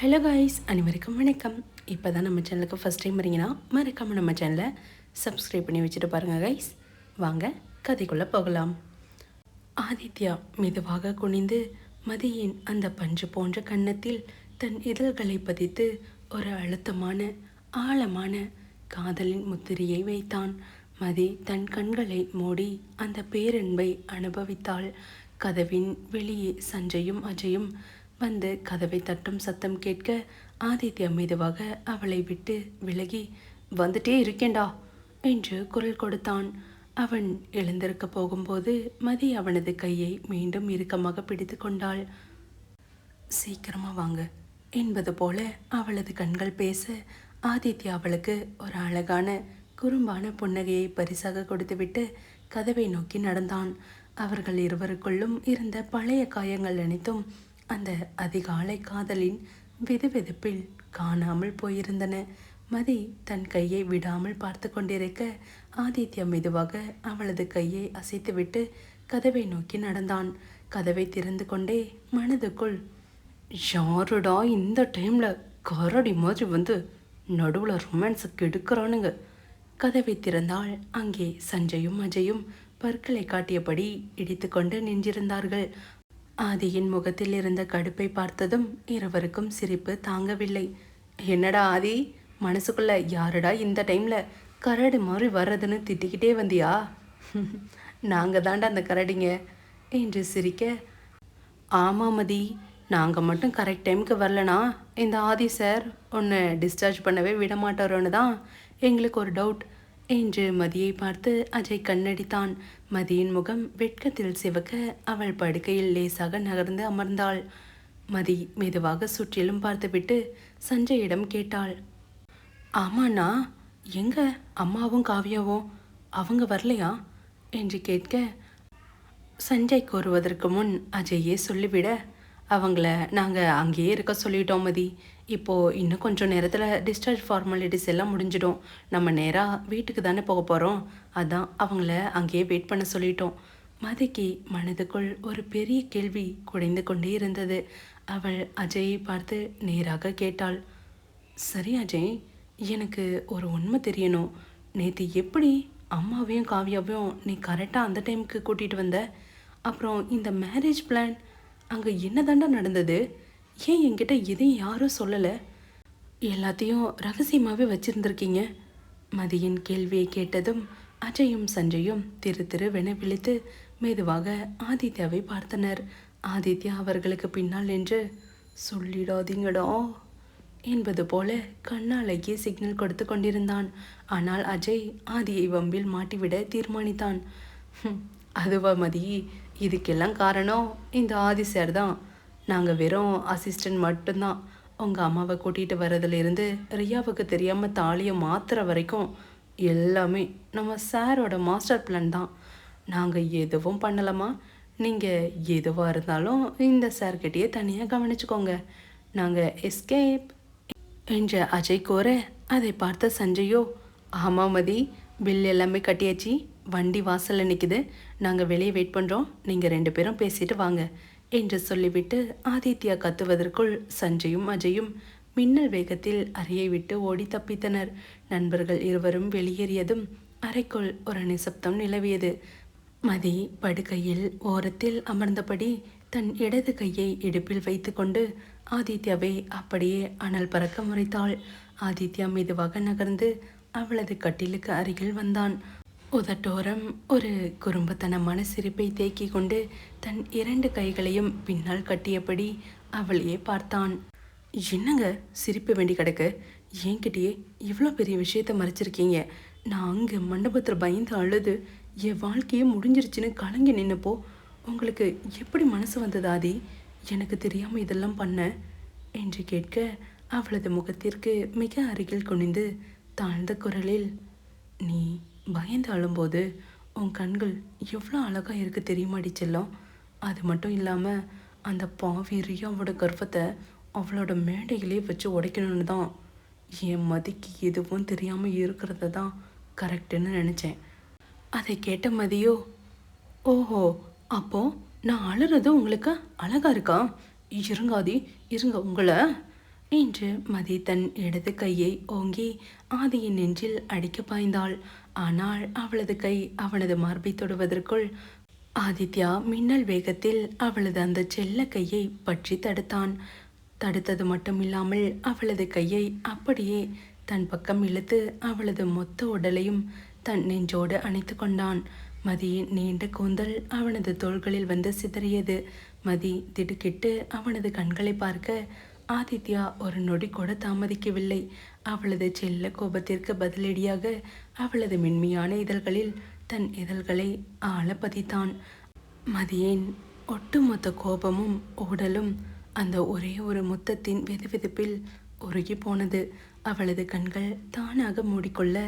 Hello guys, அனைவருக்கும் வணக்கம். இப்போ தான் நம்ம சேனலுக்கு ஃபஸ்ட் டைம் வரீங்கன்னா மறக்காமல் நம்ம சேனலை சப்ஸ்கிரைப் பண்ணி வச்சுட்டு பாருங்கள் கைஸ். வாங்க கதைக்குள்ளே போகலாம். ஆதித்யா மெதுவாக குனிந்து மதியின் அந்த பஞ்சு போன்ற கன்னத்தில் தன் இதழ்களை பதித்து ஒரு அழுத்தமான ஆழமான காதலின் முத்திரையை வைத்தான். மதி தன் கண்களை மூடி அந்த பேரன்பை அனுபவித்தாள். கதவின் வெளியே சஞ்சயும் அஜயும் வந்து கதவை தட்டும் சத்தம் கேட்க ஆதித்யா மெதுவாக அவளை விட்டு விலகி, வந்துட்டே இருக்கேண்டா என்று குரல் கொடுத்தான். அவன் எழுந்திருக்க போகும்போது மதி அவனது கையை மீண்டும் இறுக்கமாக பிடித்து கொண்டாள். சீக்கிரமா வாங்க என்பது போல அவளது கண்கள் பேச ஆதித்யா அவளுக்கு ஒரு அழகான குறும்பான புன்னகையை பரிசாக கொடுத்துவிட்டு கதவை நோக்கி நடந்தான். அவர்கள் இருவருக்குள்ளும் இருந்த பழைய காயங்கள் அனைத்தும் அந்த அதிகாலை காதலின் வெதுவெதுப்பில் காணாமல் போயிருந்தன. மதி தன் கையை விடாமல் பார்த்து கொண்டிருக்க ஆதித்யா மெதுவாக அவளது கையை அசைத்துவிட்டு கதவை நோக்கி நடந்தான். கதவை திறந்து கொண்டே மனதுக்குள், யாருடா இந்த டைமில் கரடி மாதிரி வந்து நடுவில் ரொமான்ஸை கெடுக்கிறானுங்க. கதவை திறந்தால் அங்கே சஞ்சயும் அஜயும் பற்களை காட்டியபடி இடித்து நின்றிருந்தார்கள். ஆதியின் முகத்தில் இருந்த கடுப்பை பார்த்ததும் இருவருக்கும் சிரிப்பு தாங்கவில்லை. என்னடா ஆதி, மனசுக்குள்ள யாருடா இந்த டைமில் கரடு மாதிரி வர்றதுன்னு திட்டிக்கிட்டே வந்தியா? நாங்கள் தாண்டா அந்த கரடிங்க என்று சிரிக்க, ஆமாம் மதி, நாங்கள் மட்டும் கரெக்ட் டைமுக்கு வரலனா இந்த ஆதி சார் ஒன்று டிஸ்சார்ஜ் பண்ணவே விட மாட்டாரோன்னு தான் எங்களுக்கு ஒரு டவுட் என்று மதியை பார்த்து அஜய் கண்ணடித்தான். மதியின் முகம் வெட்கத்தில் சிவக்க அவள் படுக்கையில் லேசாக நகர்ந்து அமர்ந்தாள். மதி மெதுவாக சுற்றிலும் பார்த்துவிட்டு சஞ்சயிடம் கேட்டாள், ஆமாண்ணா, எங்க அம்மாவும் காவியாவும் அவங்க வரலையா என்று கேட்க, சஞ்சய் கூறுவதற்கு முன் அஜயே சொல்லிவிட, அவங்கள நாங்கள் அங்கேயே இருக்க சொல்லிட்டோம் மதி. இப்போது இன்னும் கொஞ்சம் நேரத்தில் டிஸ்சார்ஜ் ஃபார்மாலிட்டிஸ் எல்லாம் முடிஞ்சிடும். நம்ம நேராக வீட்டுக்கு தானே போக போகிறோம். அதான் அவங்கள அங்கேயே வெயிட் பண்ண சொல்லிட்டோம். மதிக்கு மனதுக்குள் ஒரு பெரிய கேள்வி குடைந்து கொண்டே இருந்தது. அவள் அஜயை பார்த்து நேராக கேட்டாள், சரி அஜய், எனக்கு ஒரு உண்மை தெரியணும். நேற்று எப்படி அம்மாவையும் காவியாவையும் நீ கரெக்டாக அந்த டைமுக்கு கூட்டிகிட்டு வந்த? அப்புறம் இந்த மேரேஜ் பிளான் அங்கே என்ன தாண்டா நடந்தது? ஏன் என்கிட்ட எதையும் யாரும் சொல்லலை? எல்லாத்தையும் ரகசியமாகவே வச்சுருந்துருக்கீங்க. மதியின் கேள்வியை கேட்டதும் அஜயும் சஞ்சயும் திரு திருவென விழித்து மெதுவாக ஆதித்யாவை பார்த்தனர். ஆதித்யா அவர்களுக்கு பின்னால் நின்று, சொல்லிடாதீங்கடா என்பது போல கண்ணாலைக்கு சிக்னல் கொடுத்து கொண்டிருந்தான். ஆனால் அஜய் ஆதியை வம்பில் மாட்டிவிட தீர்மானித்தான். அதுவா மதி, இதுக்கெல்லாம் காரணம் இந்த ஆதி சார் தான். நாங்கள் வெறும் அசிஸ்டன்ட் மட்டும்தான். உங்கள் அம்மாவை கூட்டிகிட்டு வர்றதுலேருந்து ரியாவுக்கு தெரியாமல் தாலியை மாற்றுற வரைக்கும் எல்லாமே நம்ம சாரோட மாஸ்டர் பிளான் தான். நாங்கள் எதுவும் பண்ணலாமா? நீங்கள் எதுவாக இருந்தாலும் இந்த சார்கிட்டயே தனியாக கவனிச்சுக்கோங்க. நாங்கள் எஸ்கேப் என்ற அஜய் கூற அதை பார்த்த சஞ்சயோ, ஆமாம் மதி, பில் எல்லாமே கட்டியாச்சு, வண்டி வாசலில் நிற்குது, நாங்கள் வெளியே வெயிட் பண்ணுறோம், நீங்கள் 2 பேரும் பேசிட்டு வாங்க என்று சொல்லிவிட்டு ஆதித்யா கத்துவதற்குள் சஞ்சயும் அஜயும் மின்னல் வேகத்தில் அறையை விட்டு ஓடி தப்பித்தனர். நண்பர்கள் இருவரும் வெளியேறியதும் அறைக்குள் ஒரு நிசப்தம் நிலவியது. மதி படுக்கையில் ஓரத்தில் அமர்ந்தபடி தன் இடது கையை இடுப்பில் வைத்து கொண்டு ஆதித்யாவை அப்படியே அனல் பறக்க முறைத்தாள். ஆதித்யா மெதுவாக நகர்ந்து அவளது கட்டிலுக்கு அருகில் வந்தான். உதட்டோரம் ஒரு குறும்புத்தனமான சிரிப்பை தேக்கி கொண்டு தன் 2 கைகளையும் பின்னால் கட்டியபடி அவளையே பார்த்தான். என்னங்க சிரிப்பு வேண்டி கிடக்கு? என்கிட்டயே இவ்வளோ பெரிய விஷயத்த மறைச்சிருக்கீங்க. நான் அங்கே மண்டபத்தில் பயந்து அழுது என் வாழ்க்கையே முடிஞ்சிருச்சுன்னு கலங்கி நின்னப்போ உங்களுக்கு எப்படி மனசு வந்தது ஆதி? எனக்கு தெரியாமல் இதெல்லாம் பண்ண என்று கேட்க அவளது முகத்திற்கு மிக அருகில் குனிந்து தாழ்ந்த குரலில், நீ பயந்து அழும்போது உன் கண்கள் எவ்வளோ அழகாக இருக்குது தெரியுமாடி செல்லம். அது மட்டும் இல்லாமல் அந்த பாவி ரியாவோட கர்வத்தை அவளோட மேடையிலே வச்சு உடைக்கணும்னு தான் என் மதிக்கு எதுவும் தெரியாமல் இருக்கிறத தான் கரெக்டுன்னு நினச்சேன். அதை கேட்ட மதியோ, ஓஹோ, அப்போது நான் அழுறது உங்களுக்கு அழகாக இருக்கா? இருங்காதி, இருங்க, உங்களை என்று மதி தன் இடது கையை ஓங்கி ஆதியின் நெஞ்சில் அடிக்க பாய்ந்தாள். ஆனால் அவளது கை அவனது மார்பை தொடுவதற்குள் ஆதித்யா மின்னல் வேகத்தில் அவளது அந்த செல்ல கையை பற்றி தடுத்தான். தடுத்தது மட்டுமில்லாமல் அவளது கையை அப்படியே தன் பக்கம் இழுத்து அவளது மொத்த உடலையும் தன் நெஞ்சோடு அணைத்து கொண்டான். மதியின் நீண்ட கூந்தல் அவனது தோள்களில் வந்து சிதறியது. மதி திடுக்கிட்டு அவனது கண்களை பார்க்க ஆதித்யா ஒரு நொடி கூட தாமதிக்கவில்லை. அவளது செல்ல கோபத்திற்கு பதிலடியாக அவளது மென்மையான இதழ்களில் தன் இதழ்களை ஆழ பதித்தான். மதியின் ஒட்டுமொத்த கோபமும் உடலும் அந்த ஒரே ஒரு முத்தத்தின் வெதுவெதுப்பில் உருகி போனது. அவளது கண்கள் தானாக மூடிக்கொள்ள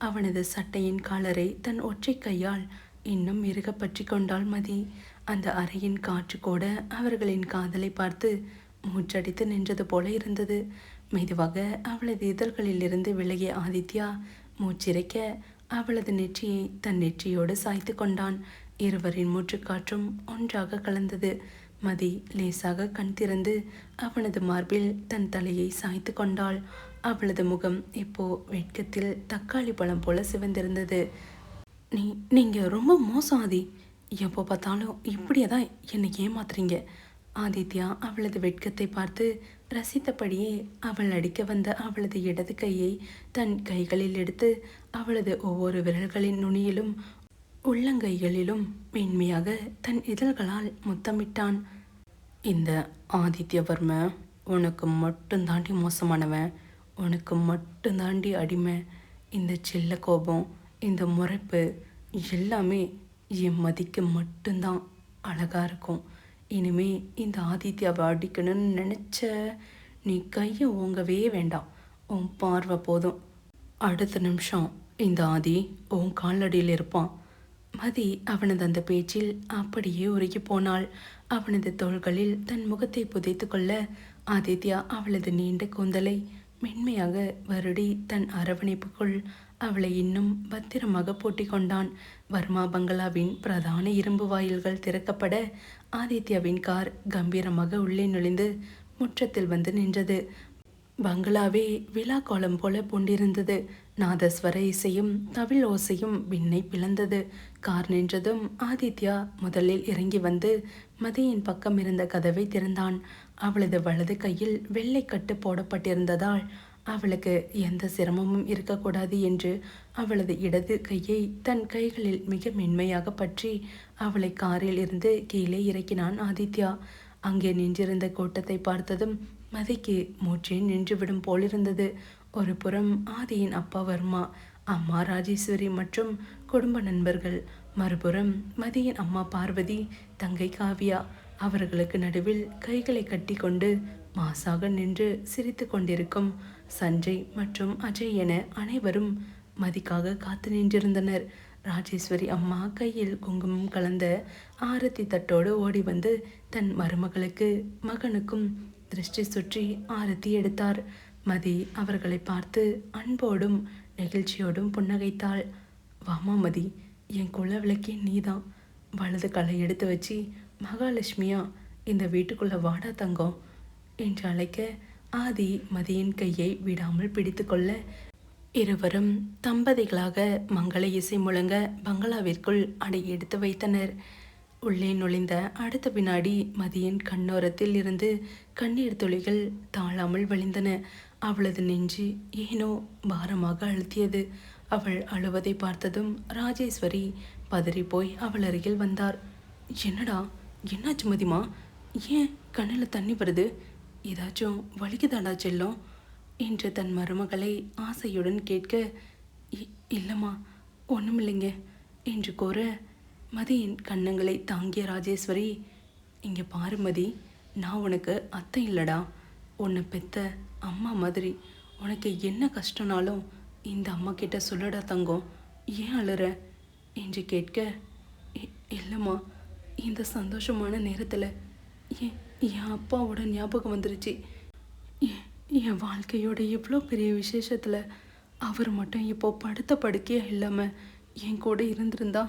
அவனது சட்டையின் காலரை தன் ஒற்றை கையால் இன்னும் இறுக பற்றி கொண்டாள் மதி. அந்த அறையின் காற்று கூட அவர்களின் காதலை பார்த்து மூச்சடித்து நின்றது போல இருந்தது. மெதுவாக அவளது இதழ்களிலிருந்து விலகிய ஆதித்யா மூச்சிறைக்க அவளது நெற்றியை தன் நெற்றியோடு சாய்த்து கொண்டான். இருவரின் மூச்சுக்காற்றும் ஒன்றாக கலந்தது. மதி லேசாக கண் திறந்து அவனது மார்பில் தன் தலையை சாய்த்து கொண்டாள். அவளது முகம் இப்போ வெட்கத்தில் தக்காளி பழம் போல சிவந்திருந்தது. நீங்க ரொம்ப மோசம் ஆதி. எப்போ பார்த்தாலும் இப்படியே தான் என்னை ஏமாத்துறீங்க. ஆதித்யா அவளது வெட்கத்தை பார்த்து ரசித்தபடியே அவள் அடிக்க வந்த அவளது இடது கையை தன் கைகளில் எடுத்து அவளது ஒவ்வொரு விரல்களின் நுனியிலும் உள்ளங்கைகளிலும் மென்மையாக தன் இதழ்களால் முத்தமிட்டான். இந்த ஆதித்யவர்ம உனக்கு மட்டும் தாண்டி மோசமானவன், உனக்கு மட்டும் தாண்டி அடிமை. இந்த செல்ல கோபம், இந்த முறைப்பு எல்லாமே என் மதிக்கு மட்டும்தான் அழகாக இருக்கும். இனிமே இந்த ஆதித்யாவை அடிக்கணும்னு நினச்ச நீ கையை ஓங்கவே வேண்டாம். உன் பார்வை போதும். அடுத்த நிமிஷம் இந்த ஆதி உன் காலடியில் இருப்பான். மதி அவனது அந்த பேச்சில் அப்படியே உருகி போனாள். அவனது தோள்களில் தன் முகத்தை புதைத்து கொள்ள ஆதித்யா அவளது நீண்ட கூந்தலை மென்மையாக வருடி தன் அரவணைப்புக்குள் அவளை இன்னும் பத்திரமாக பூட்டி கொண்டான். வர்மா பங்களாவின் பிரதான இரும்பு வாயில்கள் திறக்கப்பட ஆதித்யாவின் கார் கம்பீரமாக உள்ளே நுழைந்து முற்றத்தில் வந்து நின்றது. பங்களாவே விழா கோலம் போல பூண்டிருந்தது. நாதஸ்வர இசையும் தவில் ஓசையும் விண்ணை பிளந்தது. கார் நின்றதும் ஆதித்யா முதலில் இறங்கி வந்து மதியின் பக்கம் இருந்த கதவை திறந்தான். அவளது வலது கையில் வெள்ளை கட்டு போடப்பட்டிருந்ததால் அவளுக்கு எந்த சிரமமும் இருக்கக்கூடாது என்று அவளது இடது கையை தன் கைகளில் மிக மென்மையாக பற்றி அவளை காரில் இருந்து கீழே இறக்கினான் ஆதித்யா. அங்கே நின்றிருந்த கூட்டத்தை பார்த்ததும் மதிக்கு மூச்சே நின்றுவிடும் போலிருந்தது. ஒரு புறம் ஆதியின் அப்பா வர்மா, அம்மா ராஜேஸ்வரி மற்றும் குடும்ப நண்பர்கள், மறுபுறம் மதியின் அம்மா பார்வதி, தங்கை காவியா. அவர்களுக்கு நடுவில் கைகளை கட்டி கொண்டு மாசாக நின்று சிரித்து கொண்டிருக்கும் சஞ்சய் மற்றும் அஜய் என அனைவரும் மதிக்காக காத்து நின்றிருந்தனர். ராஜேஸ்வரி அம்மா கையில் குங்குமம் கலந்த ஆரத்தி தட்டோடு ஓடி வந்து தன் மருமகளுக்கு மகனுக்கும் திருஷ்டி சுற்றி ஆரத்தி எடுத்தார். மதி அவர்களை பார்த்து அன்போடும் நெகிழ்ச்சியோடும் புன்னகைத்தாள். வாமா மதி, என் குல விளக்கே நீதான். வலது களை எடுத்து வச்சு மகாலட்சுமியா இந்த வீட்டுக்குள்ள வாடா தங்கம் என்று அழைக்க ஆதி மதியின் கையை விடாமல் பிடித்து கொள்ள இருவரும் தம்பதிகளாக மங்கள இசை முழங்க பங்களாவிற்குள் அடை எடுத்து வைத்தனர். உள்ளே நுழைந்த அடுத்த வினாடி மதியின் கண்ணோரத்தில் இருந்து கண்ணீர் துளிகள் தாழாமல் வழிந்தன. அவளது நெஞ்சு ஏனோ பாரமாக அழுத்தியது. அவள் அழுவதை பார்த்ததும் ராஜேஸ்வரி பதறி போய் அவள் அருகில் வந்தார். என்னடா, என்னாச்சு மதிமா? ஏன் கண்ணில் தண்ணி வருது? ஏதாச்சும் வலிக்குதாடா செல்லம் என்று தன் மருமகளை ஆசையுடன் கேட்க, இல்லைம்மா ஒன்றுமில்லைங்க என்று கூற மதியின் கன்னங்களை தாங்கிய ராஜேஸ்வரி, இங்கே பாரு மதி, நான் உனக்கு அத்தை இல்லடா, உன்னை பெத்த அம்மா மாதிரி. உனக்கு என்ன கஷ்டனாலும் இந்த அம்மா கிட்ட சொல்லடா தங்கம், ஏன் அழுற என்று கேட்க, இல்லைம்மா, இந்த சந்தோஷமான நேரத்தில் என் அப்பாவோட ஞாபகம் வந்துருச்சு. என் வாழ்க்கையோட எவ்வளோ பெரிய விசேஷத்தில் அவர் மட்டும் இப்போ படுத்த படுக்கையாக இல்லாமல் என் கூட இருந்திருந்தா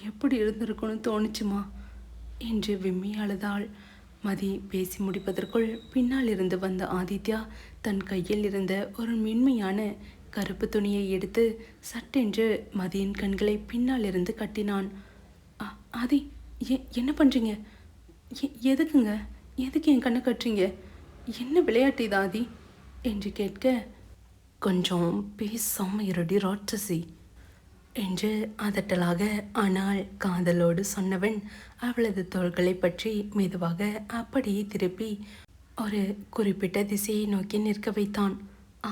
எப்படி இருந்திருக்குன்னு தோணுச்சுமா என்று விம்மி அழுதாள். மதி பேசி முடிப்பதற்குள் பின்னால் இருந்து வந்த ஆதித்யா தன் கையில் இருந்த ஒரு மென்மையான கருப்பு துணியை எடுத்து சட்டென்று மதியின் கண்களை பின்னால் இருந்து கட்டினான். ஆதி, என்ன பண்ணுறீங்க? எதுக்குங்க? எதுக்கு என் கண்ணை கட்டுறீங்க? என்ன விளையாட்டு இது ஆதி என்று கேட்க, கொஞ்சம் பேசாம இருடி ராட்சசி என்று அதட்டலாக ஆனால் காதலோடு சொன்னவன் அவளது தோள்களை பற்றி மெதுவாக அப்படியே திருப்பி ஒரு குறிப்பிட்ட திசையை நோக்கி நிற்க வைத்தான்.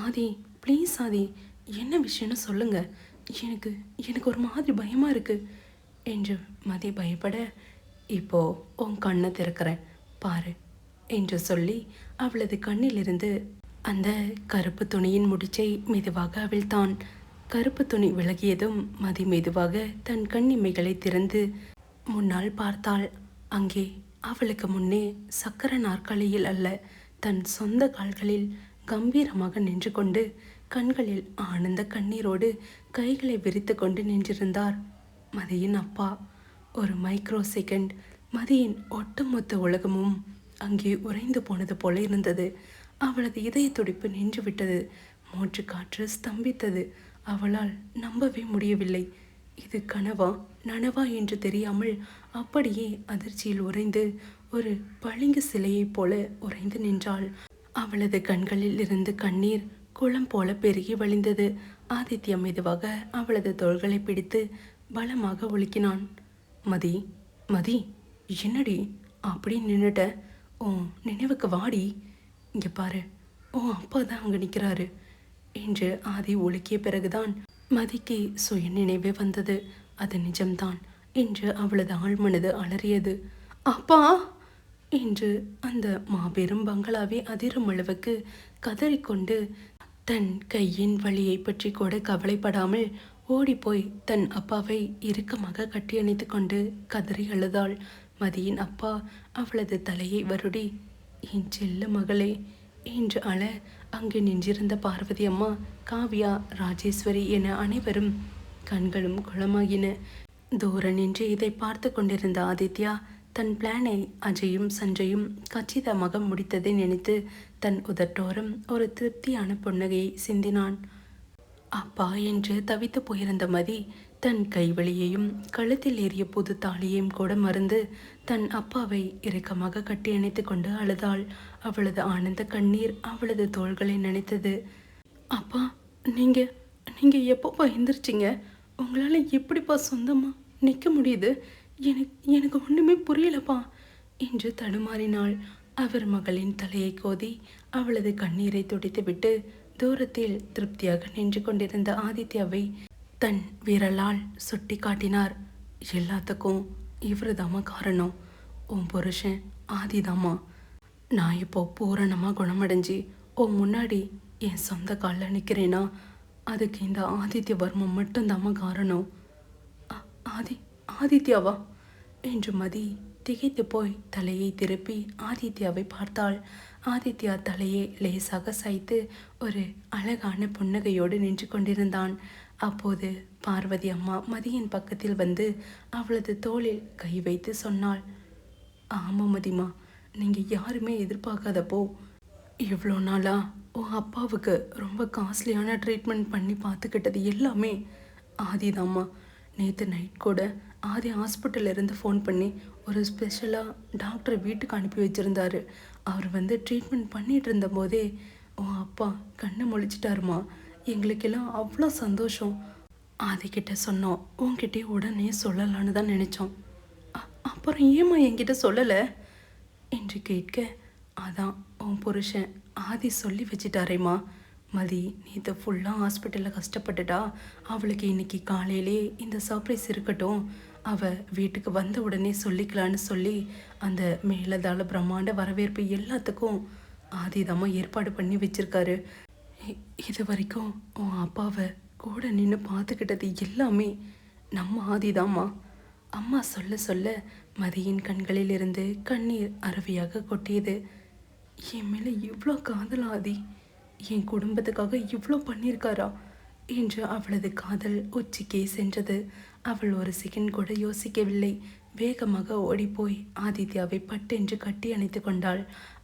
ஆதி, ப்ளீஸ் ஆதி, என்ன விஷயம்னு சொல்லுங்க. எனக்கு எனக்கு ஒரு மாதிரி பயமா இருக்கு என்று மதி பயப்பட, இப்போ உன் கண்ணை திறக்கிறேன் பாரு என்று சொல்லி அவளது கண்ணிலிருந்து அந்த கருப்பு துணியின் முடிச்சை மெதுவாக அவிழ்த்தான். கருப்பு துணி விலகியதும் மதி மெதுவாக தன் கண்ணிமைகளை திறந்து முன்னால் பார்த்தாள். அங்கே அவளுக்கு முன்னே சக்கர நாற்காலியில் அல்ல, தன் சொந்த கால்களில் கம்பீரமாக நின்று கொண்டு கண்களில் ஆனந்த கண்ணீரோடு கைகளை விரித்து கொண்டு நின்றிருந்தார் மதியின் அப்பா. ஒரு மைக்ரோ செகண்ட் மதியின் ஒட்டுமொத்த உலகமும் அங்கே உறைந்து போனது போல இருந்தது. அவளது இதய துடிப்பு நின்று விட்டது. மூச்சு காற்று ஸ்தம்பித்தது. அவளால் நம்பவே முடியவில்லை. இது கனவா நனவா என்று தெரியாமல் அப்படியே அதிர்ச்சியில் உறைந்து ஒரு பளிங்கு சிலையைப் போல உறைந்து நின்றாள். அவளது கண்களில் இருந்து கண்ணீர் குளம் போல பெருகி வழிந்தது. ஆதித்யா மெதுவாக அவளது தோள்களை பிடித்து பலமாக ஒழுக்கினான். மதி, மதி, என்னடி அப்படி நின்னுட்ட? உன் நினைவுக்கு வாடி, இங்கே பாரு, உன் அப்பா தான் அங்கே நிற்கிறாரு என்று ஆதி ஒழுக்கிய பிறகுதான் மதிக்கு சுய நினைவே வந்தது. அது நிஜம்தான் என்று அவளது ஆழ்மனது அலறியது. அப்பா என்று அந்த மாபெரும் பங்களாவை அதிரும் அளவுக்கு கதறிக்கொண்டு தன் கையின் வலியை பற்றி கூட கவலைப்படாமல் ஓடிப்போய் தன் அப்பாவை இறுக்கமாக கட்டியணைத்து கொண்டு கதறி அழுதாள். மதியின் அப்பா அவளது தலையை வருடி, என் செல்ல மகளே என்று அழ, அங்கு நின்றிருந்த பார்வதி அம்மா, காவ்யா, ராஜேஸ்வரி என அனைவரும் கண்களும் குளமாகின. தூர நின்று இதை பார்த்து கொண்டிருந்த ஆதித்யா தன் பிளானை அஜயும் சஞ்சயும் கச்சிதமாக முடித்ததை நினைத்து தன் உதட்டோரம் ஒரு திருப்தியான புன்னகையை சிந்தினான். அப்பா என்று தவித்து போயிருந்த மதி தன் கைவலியையும் கழுத்தில் ஏறிய புது தாலியையும் கூட மறந்து தன் அப்பாவை இறுக்கமாக கட்டி அணைத்து கொண்டு அழுதாள். அவளது ஆனந்த கண்ணீர் அவளது தோள்களை நினைத்தது. அப்பா, நீங்க நீங்க எப்போப்பா எந்திரிச்சிங்க? உங்களால எப்படிப்பா சொந்தமா நிற்க முடியுது? எனக்கு ஒன்றுமே புரியலப்பா என்று தடுமாறினாள். அவர் மகளின் தலையை கோதி அவளது கண்ணீரை துடைத்துவிட்டு தூரத்தில் திருப்தியாக நின்று கொண்டிருந்த ஆதித்யாவை தன் விரலால் சுட்டி காட்டினார். எல்லாத்துக்கும் இவருதாம்மா காரணம். உன் புருஷன் ஆதிதாம்மா. நான் இப்போ பூரணமாக குணமடைஞ்சி உன் முன்னாடி என் சொந்த காலில் நிற்கிறேன்னா அதுக்கு இந்த ஆதித்யவர்மம் மட்டும்தாம்மா காரணம். ஆதித்யாவா என்று மதி திகைத்து போய் தலையை திருப்பி ஆதித்யாவை பார்த்தாள். ஆதித்யா தலையை லேசாக சாய்த்து ஒரு அழகான புன்னகையோடு நின்று கொண்டிருந்தான். அப்போது பார்வதி அம்மா மதியின் பக்கத்தில் வந்து அவளது தோளில் கை வைத்து சொன்னாள். ஆமாம் மதிமா, நீங்கள் யாருமே எதிர்பார்க்காதப்போ இவ்வளோ நாளா உன் அப்பாவுக்கு ரொம்ப காஸ்ட்லியான ட்ரீட்மெண்ட் பண்ணி பார்த்துக்கிட்டது எல்லாமே ஆதிதாம்மா. நேற்று நைட் கூட ஆதி ஹாஸ்பிட்டல்லேருந்து ஃபோன் பண்ணி ஒரு ஸ்பெஷலாக டாக்டரை வீட்டுக்கு அனுப்பி வச்சுருந்தாரு. அவர் வந்து ட்ரீட்மெண்ட் பண்ணிகிட்டு இருந்த போதே உன் அப்பா கண்ணை முழிச்சிட்டாருமா. எங்களுக்கெல்லாம் அவ்வளோ சந்தோஷம். ஆதிக்கிட்ட சொன்னோம், உன்கிட்டே உடனே சொல்லலான்னு தான் நினச்சோம். அப்புறம் ஏம்மா என்கிட்ட சொல்லலை என்று கேட்க, அதான் உன் புருஷன் ஆதி சொல்லி வச்சிட்டாரேம்மா. மதி நேற்று ஃபுல்லாக ஹாஸ்பிட்டலில் கஷ்டப்பட்டுட்டா. அவளுக்கு இன்னைக்கு காலையிலே இந்த சர்ப்ரைஸ் இருக்கட்டும், அவள் வீட்டுக்கு வந்த உடனே சொல்லிக்கலான்னு சொல்லி அந்த மேலதாள பிரம்மாண்ட வரவேற்பு எல்லாத்துக்கும் ஆதிதாம்மா ஏற்பாடு பண்ணி வச்சிருக்காரு. இது வரைக்கும் உன் அப்பாவை கூட நின்று பார்த்துக்கிட்டது எல்லாமே நம்ம ஆதிதாம்மா. அம்மா சொல்ல சொல்ல மதியின் கண்களிலிருந்து கண்ணீர் அருவியாக கொட்டியது. என் மேலே இவ்வளோ காதல் ஆதி, என் குடும்பத்துக்காக இவ்வளோ பண்ணியிருக்காரா என்று அவளது காதல் உச்சிக்கே சென்றது. அவள் ஒரு செகண்ட் கூட யோசிக்கவில்லை. வேகமாக ஓடிப்போய் ஆதித்யாவை பட்டென்று கட்டி அணைத்து கொண்டாள்.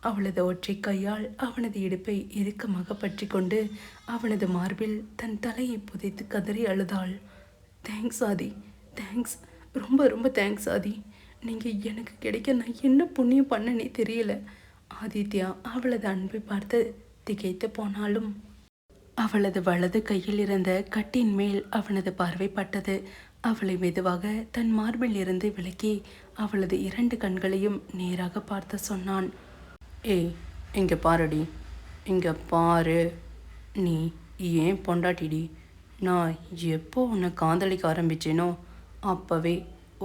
அவளது ஒற்றை கையால் அவனது இடுப்பை இறுக்கமாக பற்றி கொண்டு அவனது மார்பில் தன் தலையை புதைத்து கதறி அழுதாள். தேங்க்ஸ் ஆதி, தேங்க்ஸ், ரொம்ப ரொம்ப தேங்க்ஸ் ஆதி. நீங்கள் எனக்கு கிடைக்க நான் என்ன புண்ணியம் பண்ணனே தெரியல. ஆதித்யா அவளது அன்பை பார்த்து திகைத்து போனாலும் அவளது வலது கையில் இருந்த கட்டின் மேல் அவனது பார்வை பட்டது. அவளை மெதுவாக தன் மார்பில் இருந்து விலக்கி அவளது 2 கண்களையும் நேராக பார்த்து சொன்னான். ஏய், இங்கே பாருடி, இங்கே பாரு. நீ ஏன் பொண்டாட்டிடி? நான் எப்போ உன்னை காதலிக்க ஆரம்பிச்சேனோ அப்போவே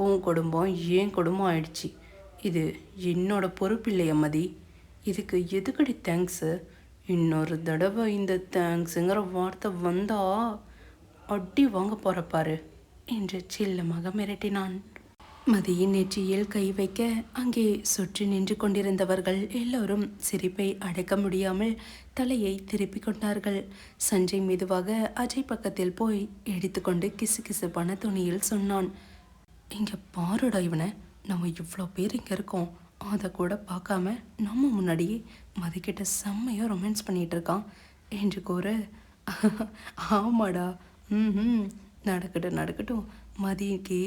உன் குடும்பம் ஏன் குடும்பம் ஆயிடுச்சு. இது என்னோட பொறுப்பில்லை அம்மதி. இதுக்கு எதுக்கடி தேங்க்ஸு? இன்னொரு தடவை இந்த தேங்க்ஸுங்கிற வார்த்தை வந்தா அடி வாங்க போகிறப்பாரு என்று சில்லமாக மிரட்டினான். மதியின் நெற்றியில் கை வைக்க அங்கே சுற்றி நின்று கொண்டிருந்தவர்கள் எல்லோரும் சிரிப்பை அடக்க முடியாமல் தலையை திருப்பிக் கொண்டார்கள். சஞ்சய் மெதுவாக அஜய் பக்கத்தில் போய் எடுத்துக்கொண்டு கிசுகிசுப்பான துணியில் சொன்னான். இங்கே பாருடா இவனை, நம்ம இவ்வளோ பேர் இங்கே இருக்கோம், அதை கூட பார்க்காம நம்ம முன்னாடியே மதிக்கிட்ட செம்மையாக ரொமான்ஸ் பண்ணிகிட்டு இருக்கான் என்று கூற, ஆமாடா, நடக்கட்டும் நடக்கட்டும், மதிக்கு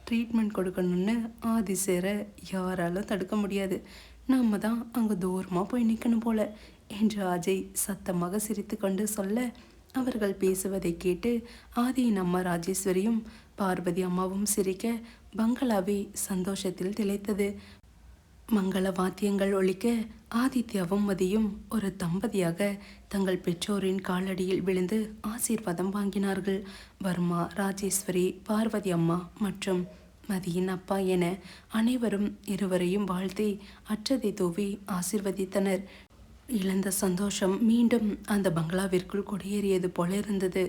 ட்ரீட்மெண்ட் கொடுக்கணும்னு ஆதி சேர யாராலும் தடுக்க முடியாது. நம்ம தான் அங்கே தூரமாக போய் நிற்கணும் போல என்று அஜய் சத்தமாக சிரித்து கொண்டு சொல்ல, அவர்கள் பேசுவதை கேட்டு ஆதியின் அம்மா ராஜேஸ்வரியும் பார்வதி அம்மாவும் சிரிக்க பங்களாவே சந்தோஷத்தில் திளைத்தது. மங்கள வாத்தியங்கள் ஒலிக்க ஆதித்யாவும் மதியும் ஒரு தம்பதியாக தங்கள் பெற்றோரின் காலடியில் விழுந்து ஆசீர்வாதம் வாங்கினார்கள். வர்மா, ராஜேஸ்வரி, பார்வதி அம்மா மற்றும் மதியின் அப்பா என அனைவரும் இருவரையும் வாழ்த்தி அற்றதை தூவி ஆசீர்வதித்தனர். இழந்த சந்தோஷம் மீண்டும் அந்த பங்களாவிற்குள் குடியேறியது போல இருந்தது.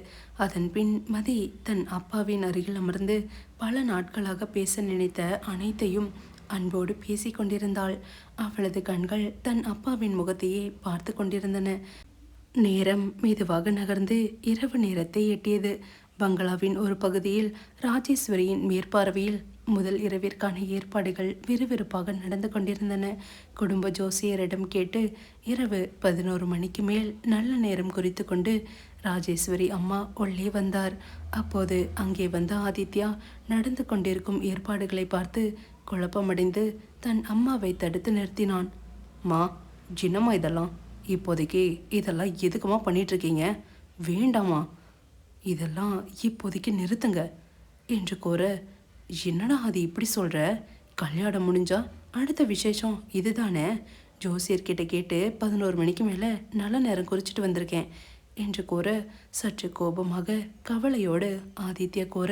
அதன் பின் மதி தன் அப்பாவின் அருகில் அமர்ந்து பல நாட்களாக பேச நினைத்த அனைத்தையும் அன்போடு பேசி கொண்டிருந்தாள். அவளது கண்கள் தன் அப்பாவின் முகத்தையே பார்த்து கொண்டிருந்தன. நேரம் மெதுவாக நகர்ந்து இரவு நேரத்தை எட்டியது. பங்களாவின் ஒரு பகுதியில் ராஜேஸ்வரியின் மேற்பார்வையில் முதல் இரவிற்கான ஏற்பாடுகள் விறுவிறுப்பாக நடந்து கொண்டிருந்தன. குடும்ப ஜோசியரிடம் கேட்டு இரவு 11 மணிக்கு மேல் நல்ல நேரம் குறித்து கொண்டு ராஜேஸ்வரி அம்மா உள்ளே வந்தார். அப்போது அங்கே வந்த ஆதித்யா நடந்து கொண்டிருக்கும் ஏற்பாடுகளை பார்த்து குழப்பமடைந்து தன் அம்மாவை தடுத்து நிறுத்தினான். மா, ஜின்னம்மா, இப்போதைக்கு இதெல்லாம் எதுக்குமா பண்ணிகிட்ருக்கீங்க? வேண்டாமா, இதெல்லாம் இப்போதைக்கு நிறுத்துங்க என்று கூற, என்னடா அது இப்படி சொல்கிற? கல்யாணம் முடிஞ்சா அடுத்த விசேஷம் இதுதானே? ஜோசியர்கிட்ட கேட்டு 11 மணிக்கு மேலே நல்ல நேரம் குறிச்சிட்டு வந்திருக்கேன் என்று கூற, சற்று கோபமாக கவலையோடு ஆதித்யா கூற,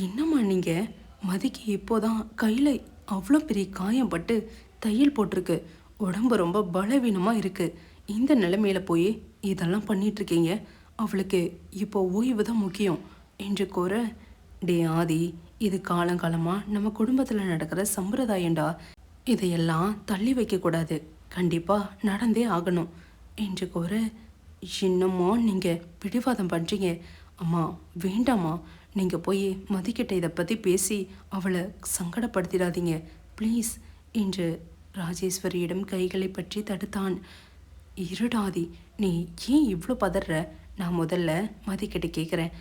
என்னம்மா நீங்கள்? மதிக்கு இப்போதான் கையில் அவ்வளோ பெரிய காயம் பட்டு தையல் போட்டிருக்கு, உடம்பு ரொம்ப பலவீனமாக இருக்குது. இந்த நிலைமையில போய் இதெல்லாம் பண்ணிகிட்ருக்கீங்க. அவளுக்கு இப்போ ஓய்வு தான் முக்கியம் என்று கூற, டே ஆதி, இது காலங்காலமாக நம்ம குடும்பத்தில் நடக்கிற சம்பிரதாயண்டா. இதையெல்லாம் தள்ளி வைக்கக்கூடாது, கண்டிப்பாக நடந்தே ஆகணும் என்று கூற, இன்னுமா நீங்கள் பிடிவாதம் பண்ணுறீங்க? அம்மா, வேண்டாம்மா, நீங்கள் போய் மதிக்கிட்ட இதை பற்றி பேசி அவளை சங்கடப்படுத்திடாதீங்க ப்ளீஸ் என்று ராஜேஸ்வரியிடம் கைகளை பற்றி தடுத்தான். இருடாதி, நீ ஏன் இவ்வளோ பதற? நான் முதல்ல மதிக்கிட்ட கேட்குறேன்.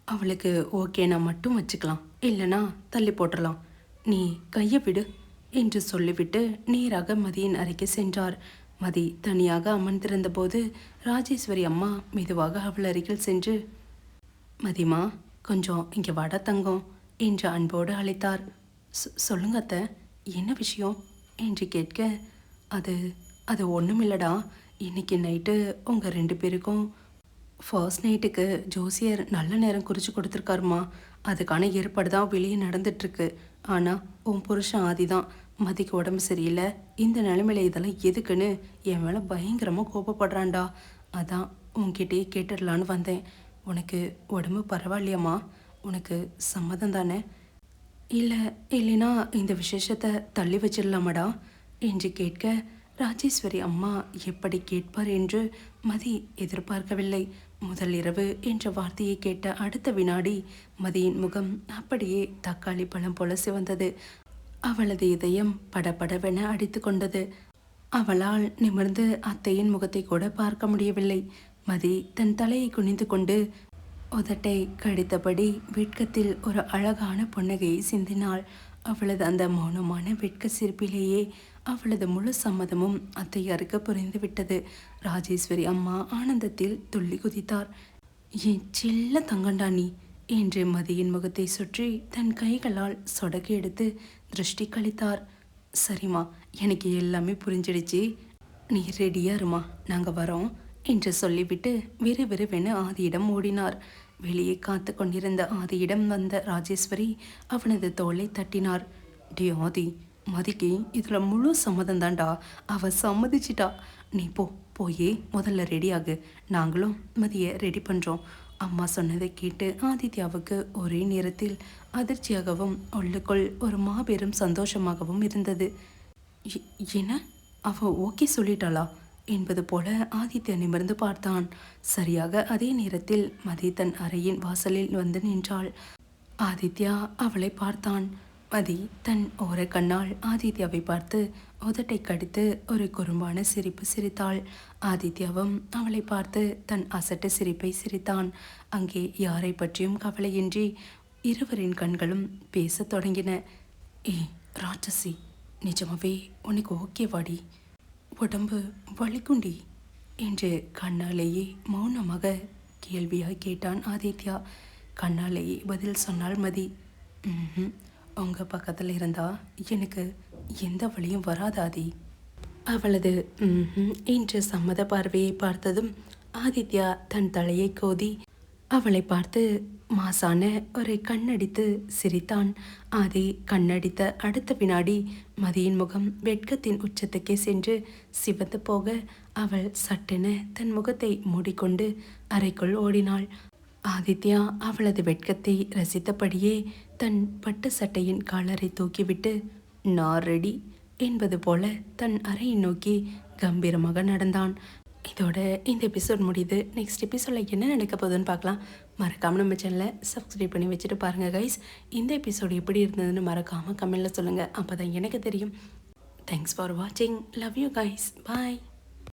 அவளுக்கு ஓகேனா மட்டும் வச்சுக்கலாம், இல்லைனா தள்ளி போட்டுடலாம். நீ கையை விடு என்று சொல்லிவிட்டு நேராக மதியின் அறைக்கு சென்றார். மதி தனியாக அமர்ந்திருந்த போது ராஜேஸ்வரி அம்மா மெதுவாக அவள் அருகில் சென்று, மதிமா, கொஞ்சம் இங்கே வட தங்கம் என்று அன்போடு அழைத்தார். சொல்லுங்க அத்தை, என்ன விஷயம் என்று கேட்க, அது அது ஒன்றும் இல்லைடா, இன்னைக்கு நைட்டு உங்கள் 2 பேருக்கும் ஃபர்ஸ்ட் நைட்டுக்கு ஜோசியர் நல்ல நேரம் குறித்து கொடுத்துருக்காருமா. அதுக்கான ஏற்பாடு தான் வெளியே நடந்துட்டுருக்கு. ஆனால் உன் புருஷன் ஆதி தான் மதிக்கு உடம்பு சரியில்லை, இந்த நிலைமையில இதெல்லாம் எதுக்குன்னு என் மேலே பயங்கரமாக கோபப்படுறான்டா. அதான் உன்கிட்டயே கேட்டுடலான்னு வந்தேன். உனக்கு உடம்பு பரவாயில்லையாம்மா? உனக்கு சம்மதம் தானே? இல்லைனா இந்த விசேஷத்தை தள்ளி வச்சிடலாமாடா என்று கேட்க, ராஜேஸ்வரி அம்மா எப்படி கேட்பார் என்று மதி எதிர்பார்க்கவில்லை. முதல் இரவு என்ற வார்த்தையை கேட்ட அடுத்த வினாடி மதியின் முகம் அப்படியே தக்காளி பழம் போல சிவந்தது. அவளது இதயம் படபடவென அடித்து கொண்டது. அவளால் நிமிர்ந்து அத்தையின் முகத்தை கூட பார்க்க முடியவில்லை. மதி தன் தலையை குனிந்து கொண்டு உதட்டை கடித்தபடி வெட்கத்தில் ஒரு அழகான புன்னகையை சிந்தினாள். அவளது அந்த மௌனமான வெட்க சிரிப்பிலேயே அவளது முழு சம்மதமும் அத்தையாருக்கு புரிந்துவிட்டது. ராஜேஸ்வரி அம்மா ஆனந்தத்தில் துள்ளி குதித்தார். என் செல்ல தங்கண்டா நீ என்று மதியின் முகத்தை சுற்றி தன் கைகளால் சொடக்கு எடுத்து திருஷ்டி கழித்தார். சரிம்மா, எனக்கு எல்லாமே புரிஞ்சிடுச்சு, நீ ரெடியா இருமா, நாங்கள் வரோம் என்று சொல்லிவிட்டு விறுவிறுவென ஆதியிடம் ஓடினார். வெளியே காத்து கொண்டிருந்த ஆதியிடம் வந்த ராஜேஸ்வரி அவனது தோளை தட்டினார். டே ஆதி, மதிக்கு இதில் முழு சம்மதம் தான்டா, அவ சம்மதிச்சிட்டா. நீ போயே முதல்ல ரெடியாகு, நாங்களும் மதியை ரெடி பண்ணுறோம். அம்மா சொன்னதை கேட்டு ஆதித்யாவுக்கு ஒரே நேரத்தில் அதிர்ச்சியாகவும் உள்ளுக்குள் ஒரு மாபெரும் சந்தோஷமாகவும் இருந்தது. என்ன, அவ ஓகே சொல்லிட்டாளா என்பது போல ஆதித்யா நிமிர்ந்து பார்த்தான். சரியாக அதே நேரத்தில் மதி தன் அறையின் வாசலில் வந்து நின்றாள். ஆதித்யா அவளை பார்த்தான். மதி தன் ஓர கண்ணால் ஆதித்யாவை பார்த்து உதட்டை கடித்து ஒரு குறும்பான சிரிப்பு சிரித்தாள். ஆதித்யாவும் அவளை பார்த்து தன் அசட்டு சிரிப்பை சிரித்தான். அங்கே யாரை பற்றியும் கவலையின்றி இருவரின் கண்களும் பேசத் தொடங்கின. ராட்சசி, நிஜமாவே உனக்கு ஓகேவாடி? உடம்பு வலிக்குண்டி என்று கண்ணாலேயே மௌனமாக கேள்வியாய் கேட்டான் ஆதித்யா. கண்ணாலேயே பதில் சொன்னாள் மதி. உங்கள் பக்கத்தில் இருந்தா எனக்கு எந்த வழியும் வராதாதி. அவளது என்று சம்மத பார்வையை பார்த்ததும் ஆதித்யா தன் தலையை கோதி அவளை பார்த்து மாசான ஒரு கண்ணடித்து சிரித்தான். ஆதி கண்ணடித்த அடுத்த வினாடி மதியின் முகம் வெட்கத்தின் உச்சத்துக்கே சென்று சிவந்து போக அவள் சட்டென தன் முகத்தை மூடிக்கொண்டு அறைக்குள் ஓடினாள். ஆதித்யா அவளது வெட்கத்தை ரசித்தபடியே தன் பட்டு சட்டையின் காலரை தூக்கிவிட்டு நான் ரெடி என்பது போல தன் அறையை நோக்கி கம்பீரமாக நடந்தான். இதோட இந்த எபிசோட் முடியுது. நெக்ஸ்ட் எபிசோடில் என்ன நடக்க போகுதுன்னு பார்க்கலாம். மறக்காமல் நம்ம சேனலை சப்ஸ்கிரைப் பண்ணி வச்சுட்டு பாருங்கள் கைஸ். இந்த எபிசோடு எப்படி இருந்ததுன்னு மறக்காமல் கமெண்டில் சொல்லுங்கள், அப்போ தான் எனக்கு தெரியும். தேங்க்ஸ் ஃபார் வாட்சிங். Love you guys. பாய்.